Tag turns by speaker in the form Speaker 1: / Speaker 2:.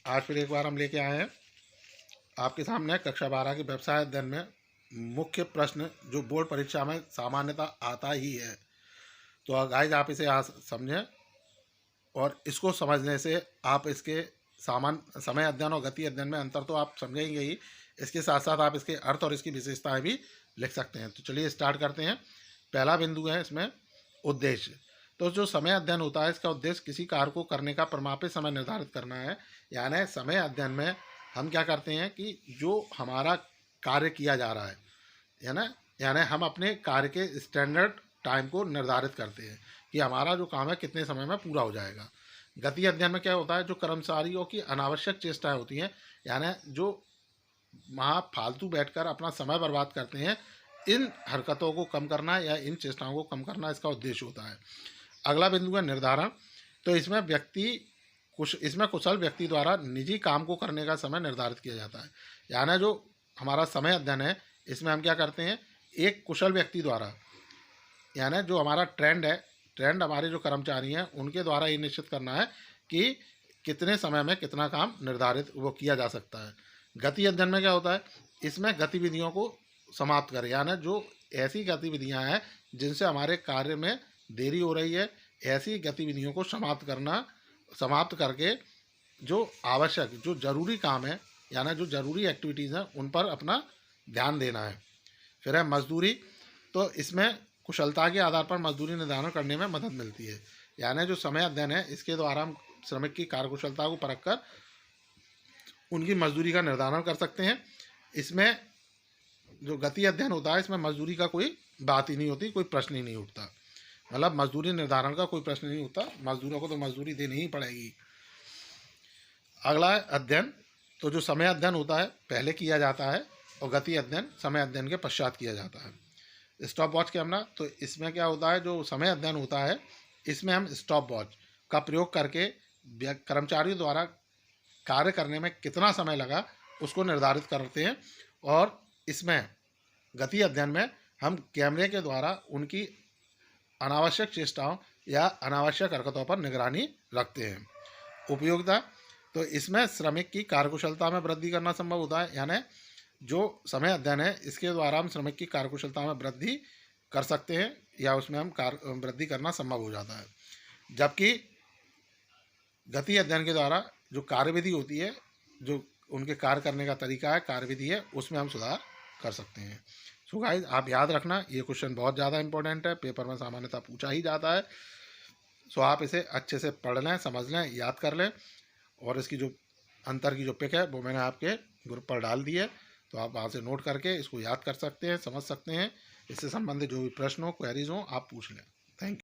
Speaker 1: आज फिर एक बार हम लेके आए हैं आपके सामने कक्षा 12 के व्यवसाय अध्ययन में मुख्य प्रश्न जो बोर्ड परीक्षा में सामान्यतः आता ही है। तो गाइज आप इसे आज समझें और इसको समझने से आप इसके समय अध्ययन और गति अध्ययन में अंतर तो आप समझेंगे ही, इसके साथ साथ आप इसके अर्थ और इसकी विशेषताएं भी लिख सकते हैं। तो चलिए स्टार्ट करते हैं। पहला बिंदु है इसमें उद्देश्य। तो जो समय अध्ययन होता है इसका उद्देश्य किसी कार्य को करने का परिमापित समय निर्धारित करना है। यानी समय अध्ययन में हम क्या करते हैं कि जो हमारा कार्य किया जा रहा है ना, यानी हम अपने कार्य के स्टैंडर्ड टाइम को निर्धारित करते हैं कि हमारा जो काम है कितने समय में पूरा हो जाएगा। गति अध्ययन में क्या होता है, जो कर्मचारियों की अनावश्यक चेष्टाएं होती हैं, यानी जो वहाँ फालतू बैठकर अपना समय बर्बाद करते हैं, इन हरकतों को कम करना या इन चेष्टाओं को कम करना इसका उद्देश्य होता है। अगला बिंदु है निर्धारण। तो इसमें कुशल व्यक्ति द्वारा निजी काम को करने का समय निर्धारित किया जाता है। यानी जो हमारा समय अध्ययन है इसमें हम क्या करते हैं, एक कुशल व्यक्ति द्वारा, यानी जो हमारा ट्रेंड हमारे जो कर्मचारी हैं उनके द्वारा ये निश्चित करना है कि कितने समय में कितना काम निर्धारित वो किया जा सकता है। गति अध्ययन में क्या होता है, इसमें गतिविधियों को समाप्त करें, यानी जो ऐसी गतिविधियां हैं जिनसे हमारे कार्य में देरी हो रही है, ऐसी गतिविधियों को समाप्त करके जो आवश्यक जो ज़रूरी काम है, यानी जो ज़रूरी एक्टिविटीज़ हैं उन पर अपना ध्यान देना है। फिर है मजदूरी। तो इसमें कुशलता के आधार पर मजदूरी निर्धारण करने में मदद मिलती है। यानी जो समय अध्ययन है इसके द्वारा हम श्रमिक की कार्यकुशलता को परखकर उनकी मजदूरी का निर्धारण कर सकते हैं। इसमें जो गति अध्ययन होता है इसमें मजदूरी का कोई बात ही नहीं होती, कोई प्रश्न ही नहीं उठता, मतलब मजदूरी निर्धारण का कोई प्रश्न नहीं उठता, मजदूरों को तो मजदूरी देनी ही पड़ेगी। अगला है अध्ययन। तो जो समय अध्ययन होता है पहले किया जाता है और गति अध्ययन समय अध्ययन के पश्चात किया जाता है। Stop watch camera. तो इसमें क्या होता है, जो समय अध्ययन होता है इसमें हम स्टॉप वॉच का प्रयोग करके कर्मचारियों द्वारा कार्य करने में कितना समय लगा उसको निर्धारित करते हैं। और इसमें गति अध्ययन में हम कैमरे के द्वारा उनकी अनावश्यक चेष्टाओं या अनावश्यक हरकतों पर निगरानी रखते हैं। उपयोगिता। तो इसमें श्रमिक की कार्यकुशलता में वृद्धि करना संभव होता है, यानी जो समय अध्ययन है इसके द्वारा हम श्रमिक की कार्यकुशलता में वृद्धि कर सकते हैं या उसमें हम वृद्धि करना संभव हो जाता है। जबकि गति अध्ययन के द्वारा जो कार्यविधि होती है, जो उनके कार्य करने का तरीका है, कार्यविधि है, उसमें हम सुधार कर सकते हैं। सो गाइस आप याद रखना ये क्वेश्चन बहुत ज़्यादा इंपॉर्टेंट है, पेपर में सामान्यतः पूछा ही जाता है। सो आप इसे अच्छे से पढ़ लें, समझ लें, याद कर लें और इसकी जो अंतर की जो पिक है वो मैंने आपके ग्रुप पर डाल दी है, तो आप वहाँ से नोट करके इसको याद कर सकते हैं, समझ सकते हैं। इससे संबंधित जो भी प्रश्न हो, क्वेरीज हो, आप पूछ लें। Thank you.